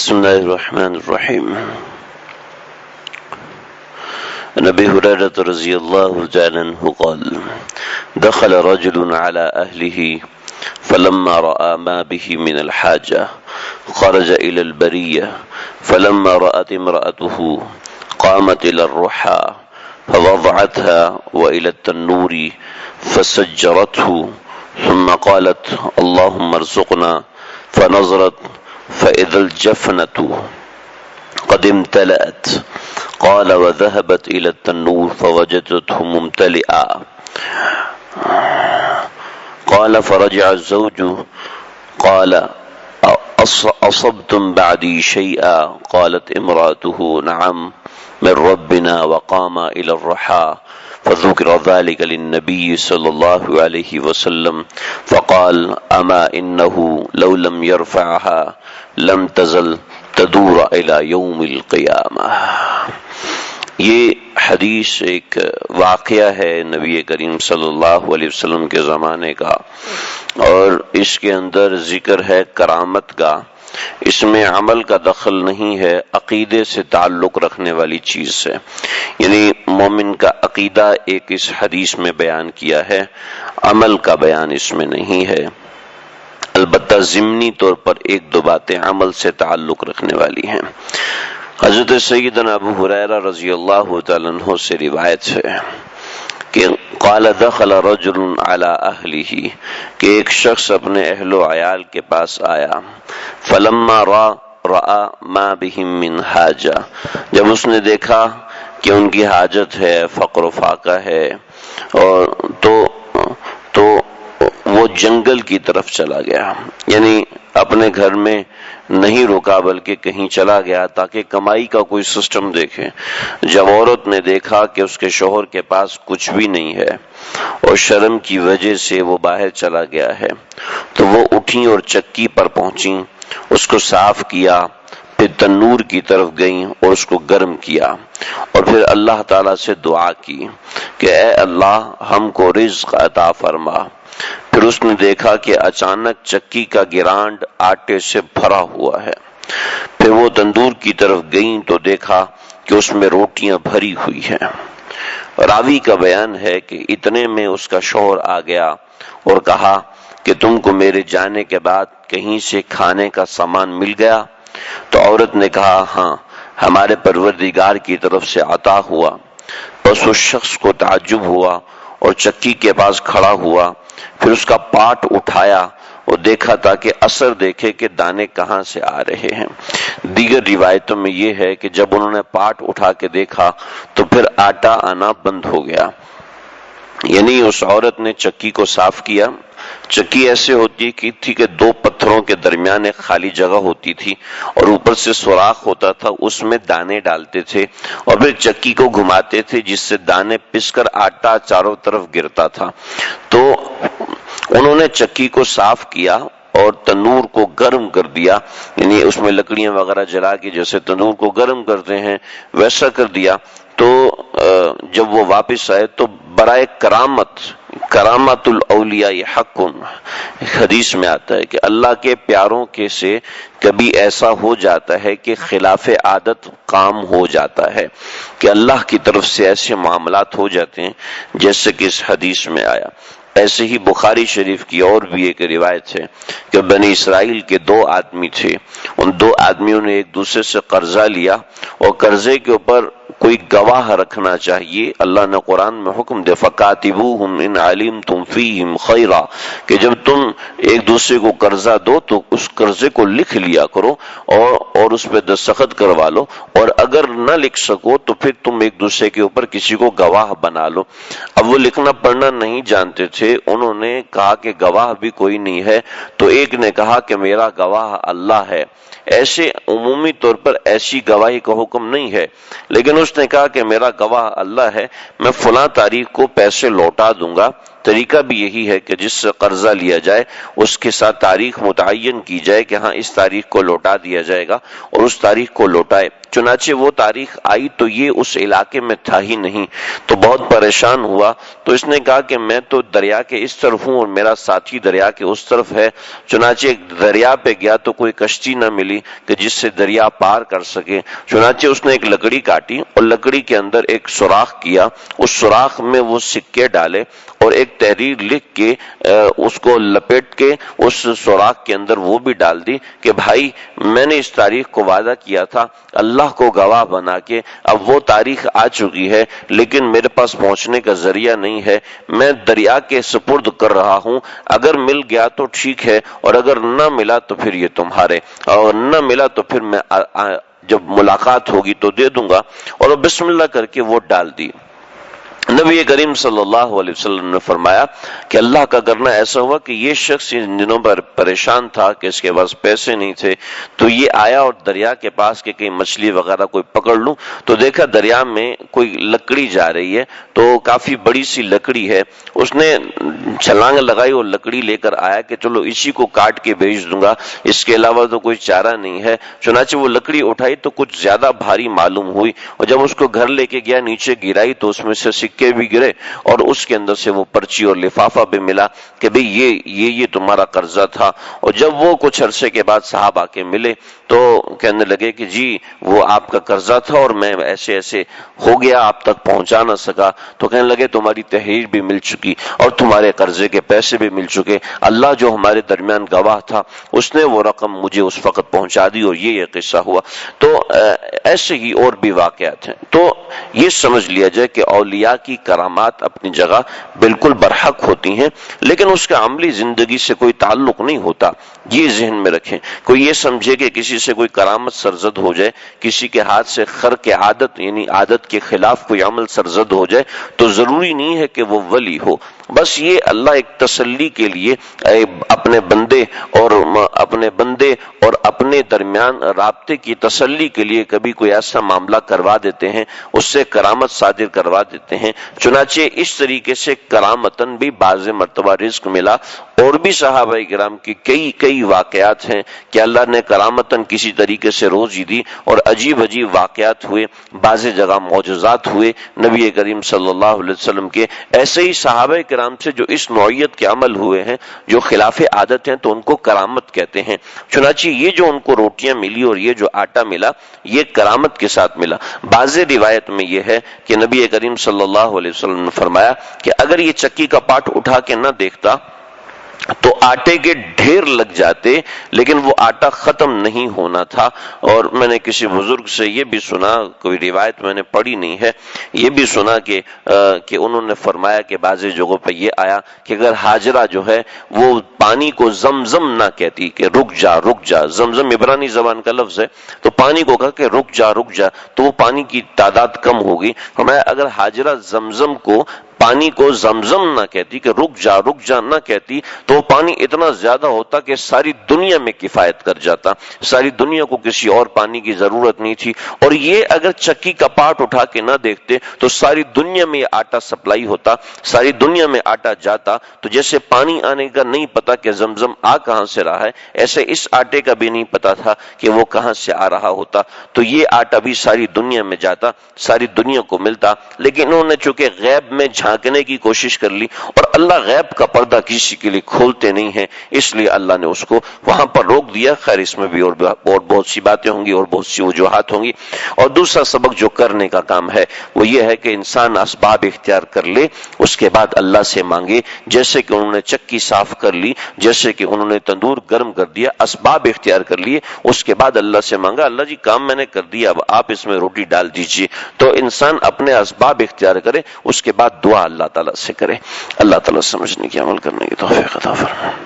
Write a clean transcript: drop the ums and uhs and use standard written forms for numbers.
بسم الله الرحمن الرحيم. عن أبي هريرة رضي الله تعالى عنه قال: دخل رجل على أهله فلما رأى ما به من الحاجة خرج إلى البرية، فلما رأت امرأته قامت إلى الرحى فوضعتها وإلى التنور فسجرته، ثم قالت: اللهم ارزقنا، فنظرت فإذا الجفنة قد امتلأت. قال: وذهبت إلى التنور فوجدته ممتلئا. قال: فرجع الزوج قال: أصبتم بعدي شيئا؟ قالت امرأته: نعم، من ربنا. وقام إلى الرحى فذكر ذلك للنبي صلى الله عليه وسلم فقال: أما إنه لو لم يرفعها لم تزل تدور إلى يوم القیامہ. یہ حدیث ایک واقعہ ہے نبی کریم صلی اللہ علیہ وسلم کے زمانے کا، اور اس کے اندر ذکر ہے کرامت کا. اس میں عمل کا دخل نہیں ہے، عقیدے سے تعلق رکھنے والی چیز سے، یعنی مومن کا عقیدہ ایک اس حدیث میں بیان کیا ہے، عمل کا بیان اس میں نہیں ہے. البتہ ضمنی طور پر ایک دو باتیں عمل سے تعلق رکھنے والی ہیں. حضرت سیدنا ابو ہریرہ رضی اللہ تعالیٰ عنہ سے روایت ہے کہ قال دخل رجل علی اہلہ، کہ ایک شخص اپنے اہل و عیال کے پاس آیا. فلما رأى ما بهم من حاجہ، جب اس نے دیکھا کہ ان کی حاجت ہے، فقر و فاقہ ہے، اور تو وہ جنگل کی طرف چلا گیا، یعنی اپنے گھر میں نہیں رکا بلکہ کہیں چلا گیا تاکہ کمائی کا کوئی سسٹم دیکھے. جب عورت نے دیکھا کہ اس کے شوہر کے پاس کچھ بھی نہیں ہے اور شرم کی وجہ سے وہ باہر چلا گیا ہے، تو وہ اٹھیں اور چکی پر پہنچیں، اس کو صاف کیا، پھر تنور کی طرف گئیں اور اس کو گرم کیا، اور پھر اللہ تعالیٰ سے دعا کی کہ اے اللہ ہم کو رزق عطا فرما. پھر اس نے دیکھا کہ اچانک چکی کا گرانڈ آٹے سے بھرا ہوا ہے. پھر وہ تندور کی طرف گئیں تو دیکھا کہ اس میں روٹیاں بھری ہوئی ہیں. راوی کا بیان ہے کہ اتنے میں اس کا شوہر آ گیا اور کہا کہ تم کو میرے جانے کے بعد کہیں سے کھانے کا سامان مل گیا؟ تو عورت نے کہا ہاں، ہمارے پروردگار کی طرف سے عطا ہوا. بس اس شخص کو تعجب ہوا اور چکی کے پاس کھڑا ہوا، پھر اس کا پاٹ اٹھایا اور دیکھا تاکہ اثر دیکھے کہ دانے کہاں سے آ رہے ہیں. دیگر روایتوں میں یہ ہے کہ جب انہوں نے پاٹ اٹھا کے دیکھا تو پھر آٹا آنا بند ہو گیا. یعنی اس عورت نے چکی کو صاف کیا. چکی ایسے ہوتی تھی کہ دو پتھروں کے درمیان ایک خالی جگہ ہوتی تھی اور اوپر سے سوراخ ہوتا تھا، اس میں دانے ڈالتے تھے اور پھر چکی کو گھماتے تھے جس سے دانے پس کر آٹا چاروں طرف گرتا تھا. تو انہوں نے چکی کو صاف کیا اور تنور کو گرم کر دیا، یعنی اس میں لکڑیاں وغیرہ جلا کے جیسے تنور کو گرم کرتے ہیں ویسا کر دیا. تو جب وہ واپس آئے تو برائے کرامت الاولیاء حق، حدیث میں آتا ہے کہ اللہ کے پیاروں کے سے کبھی ایسا ہو جاتا ہے کہ خلاف عادت کام ہو جاتا ہے، کہ اللہ کی طرف سے ایسے معاملات ہو جاتے ہیں جیسے کہ اس حدیث میں آیا. ایسے ہی بخاری شریف کی اور بھی ایک روایت ہے کہ بنی اسرائیل کے دو آدمی تھے. ان دو آدمیوں نے ایک دوسرے سے قرضہ لیا اور قرضے کے اوپر کوئی گواہ رکھنا چاہیے. اللہ نے قرآن میں حکم دے فَقَاتِبُوهُمْ إِنْ عَلِمْتُمْ فِيهِمْ خَيْرًا، کہ جب تم ایک دوسرے کو قرضہ دو تو اس قرضے کو لکھ لیا کرو اور اس پہ دستخط کروا لو، اور اگر نہ لکھ سکو تو پھر تم ایک دوسرے کے اوپر کسی کو گواہ بنا لو. اب وہ لکھنا پڑھنا نہیں جانتے تھے، انہوں نے کہا کہ گواہ بھی کوئی نہیں ہے. تو ایک نے کہا کہ میرا گواہ اللہ ہے. ایسے عمومی طور پر ایسی گواہی کا حکم نہیں ہے، لیکن اس نے کہا کہ میرا گواہ اللہ ہے، میں فلاں تاریخ کو پیسے لوٹا دوں گا. طریقہ بھی یہی ہے کہ جس سے قرضہ لیا جائے اس کے ساتھ تاریخ متعین کی جائے کہ ہاں اس تاریخ کو لوٹا دیا جائے گا، اور اس تاریخ کو لوٹائے. چنانچہ وہ تاریخ آئی تو یہ اس علاقے میں تھا ہی نہیں، تو بہت پریشان ہوا، تو اس نے کہا کہ میں تو دریا کے اس طرف ہوں اور میرا ساتھی دریا کے اس طرف ہے۔ چنانچہ دریا پہ گیا تو کوئی کشتی نہ ملی کہ جس سے دریا پار کر سکے، چنانچہ اس نے ایک لکڑی کاٹی اور لکڑی کے اندر ایک سوراخ کیا، اس سوراخ میں وہ سکے ڈالے اور ایک تحریر لکھ کے اس کو لپیٹ کے اس سوراخ کے اندر وہ بھی ڈال دی کہ بھائی میں نے اس تاریخ کو وعدہ کیا تھا اللہ کو گواہ بنا کے، اب وہ تاریخ آ چکی ہے لیکن میرے پاس پہنچنے کا ذریعہ نہیں ہے، میں دریا کے سپرد کر رہا ہوں، اگر مل گیا تو ٹھیک ہے اور اگر نہ ملا تو پھر یہ تمہارے، اور نہ ملا تو پھر میں جب ملاقات ہوگی تو دے دوں گا، اور بسم اللہ کر کے وہ ڈال دی۔ نبی کریم صلی اللہ علیہ وسلم نے فرمایا کہ اللہ کا کرنا ایسا ہوا کہ یہ شخص ان دنوں پر پریشان تھا کہ اس کے پاس پیسے نہیں تھے، تو یہ آیا اور دریا کے پاس کہ کہیں مچھلی وغیرہ کوئی پکڑ لوں، تو دیکھا دریا میں کوئی لکڑی جا رہی ہے، تو کافی بڑی سی لکڑی ہے، اس نے چھلانگ لگائی اور لکڑی لے کر آیا کہ چلو اسی کو کاٹ کے بھیج دوں گا، اس کے علاوہ تو کوئی چارہ نہیں ہے۔ چنانچہ وہ لکڑی اٹھائی تو کچھ زیادہ بھاری معلوم ہوئی، اور جب اس کو گھر لے کے گیا نیچے گرائی تو اس میں سے سکے بھی گرے اور اس کے اندر سے وہ پرچی اور لفافہ بھی ملا کہ بھئی یہ تمہارا قرضہ تھا۔ اور جب وہ کچھ عرصے کے بعد صحابہ کے ملے تو کہنے لگے کہ جی وہ آپ کا قرضہ تھا اور میں ایسے ایسے ہو گیا، آپ تک پہنچا نہ سکا، تو کہنے لگے تمہاری تحریر بھی مل چکی اور تمہارے قرضے کے پیسے بھی مل چکے، اللہ جو ہمارے درمیان گواہ تھا اس نے وہ رقم مجھے اس وقت پہنچا دی، اور یہ قصہ ہوا۔ تو ایسے ہی اور بھی واقعات ہیں۔ تو یہ سمجھ لیا جائے کہ اولیاء کی کرامات اپنی جگہ بالکل برحق ہوتی ہیں، لیکن اس کا عملی زندگی سے کوئی تعلق نہیں ہوتا، یہ ذہن میں رکھیں۔ کوئی یہ سمجھے کہ کسی سے کوئی کرامت سرزد ہو جائے، کسی کے ہاتھ سے خرق عادت یعنی عادت کے خلاف کوئی عمل سرزد ہو جائے تو ضروری نہیں ہے کہ وہ ولی ہو، بس یہ اللہ ایک تسلی کے لیے اپنے بندے اور اپنے درمیان رابطے کی تسلی کے لیے کبھی کوئی ایسا معاملہ کروا دیتے ہیں، اس سے کرامت صادر کروا دیتے ہیں۔ چنانچہ اس طریقے سے کرامتاً بھی بعض مرتبہ رزق ملا، اور بھی صحابہ کرام کی کئی واقعات ہیں کہ اللہ نے کرامتاً کسی طریقے سے روزی دی اور عجیب واقعات ہوئے، بعض جگہ معجزات ہوئے نبی کریم صلی اللہ علیہ وسلم کے۔ ایسے ہی صحابہ کرام سے جو اس نوعیت کے عمل ہوئے ہیں جو خلاف عادت ہیں تو ان کو کرامت کہتے ہیں۔ چنانچہ یہ جو ان کو روٹیاں ملی اور یہ جو آٹا ملا یہ کرامت کے ساتھ ملا۔ بعض روایت میں یہ ہے کہ نبی کریم صلی اللہ علیہ وسلم نے فرمایا کہ اگر یہ چکی کا پاٹ اٹھا کے نہ دیکھتا تو آٹے کے ڈھیر لگ جاتے، لیکن وہ آٹا ختم نہیں ہونا تھا۔ اور میں نے کسی بزرگ سے یہ بھی سنا، کوئی روایت میں نے پڑھی نہیں ہے، یہ بھی سنا کہ انہوں نے فرمایا کہ بعض جگہوں پہ یہ آیا کہ اگر ہاجرہ جو ہے وہ پانی کو زمزم نہ کہتی کہ رک جا، زمزم عبرانی زبان کا لفظ ہے، تو پانی کو کہا کہ رک جا تو وہ پانی کی تعداد کم ہوگی۔ فرمایا اگر ہاجرہ زمزم کو پانی کو زمزم نہ کہتی کہ رک جا نہ کہتی تو وہ پانی اتنا زیادہ ہوتا کہ ساری دنیا میں کفایت کر جاتا، ساری دنیا کو کسی اور پانی کی ضرورت نہیں تھی۔ اور یہ اگر چکی کا پاٹ اٹھا کے نہ دیکھتے تو ساری دنیا میں یہ آٹا سپلائی ہوتا، ساری دنیا میں آٹا جاتا۔ تو جیسے پانی آنے کا نہیں پتا کہ زمزم آ کہاں سے رہا ہے، ایسے اس آٹے کا بھی نہیں پتا تھا کہ وہ کہاں سے آ رہا ہوتا، تو یہ آٹا بھی ساری دنیا میں جاتا، ساری دنیا کو ملتا۔ لیکن انہوں نے چونکہ غیب میں جھانکنے کی کوشش کر لی، اور اللہ غیب کا پردہ کسی کے لیے کھولتے نہیں ہیں، اس لیے اللہ نے اس کو وہاں پر روک دیا۔ خیر اس میں بھی اور بہت سی باتیں ہوں گی اور بہت سی وجوہات ہوں گی۔ اور دوسرا سبق جو کرنے کا کام ہے وہ یہ ہے کہ انسان اسباب اختیار کر لے، اس کے بعد اللہ سے مانگے، جیسے کہ انہوں نے چکی صاف کر لی، جیسے کہ انہوں نے تندور گرم کر دیا، اسباب اختیار کر لیے، اس کے بعد اللہ سے مانگا اللہ جی کام میں نے کر دیا، اب آپ اس میں روٹی ڈال دیجئے۔ تو انسان اپنے اسباب اختیار کرے، اس کے بعد دعا اللہ تعالیٰ سے کرے۔ اللہ تعالیٰ سمجھنے کی عمل کرنے کی توفیق عطا فرمائے۔